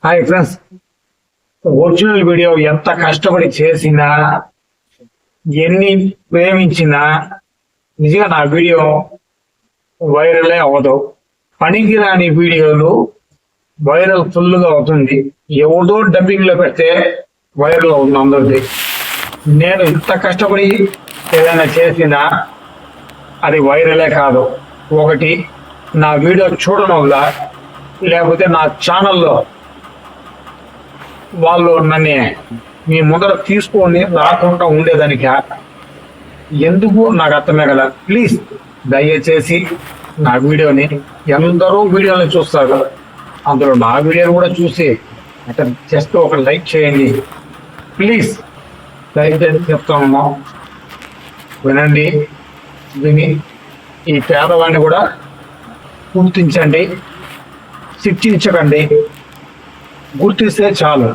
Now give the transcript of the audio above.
Hi friends, original video ఎంత కష్టపడి చేసినా, ఎన్ని ప్రేమించినా నిజంగా నా వీడియో వైరలే అవ్వదు. పనికిరాని వీడియోలు వైరల్ ఫుల్గా అవుతుంది. ఎవడో డబ్బింగ్ లో పెడితే వైరల్ అవుతుంది అందరిది. నేను ఇంత కష్టపడి ఏదైనా చేసినా అది వైరలే కాదు. ఒకటి, నా వీడియో చూడడం వల్ల, లేకపోతే నా ఛానల్లో వాళ్ళు నన్ను మీ ముందర తీసుకొని రాకుండా ఉండేదానికి ఎందుకు నాకు అర్థమే కదా. ప్లీజ్ దయచేసి నా వీడియోని, ఎందరో వీడియోని చూస్తారు, అందులో నా వీడియోని కూడా చూసి అంటే జస్ట్ ఒక లైక్ చేయండి ప్లీజ్. దయచేసి చెప్తాము, వినండి. విని ఈ పేదవాడిని కూడా గుర్తించండి, శిక్షించకండి. గుర్తిస్తే చాలు.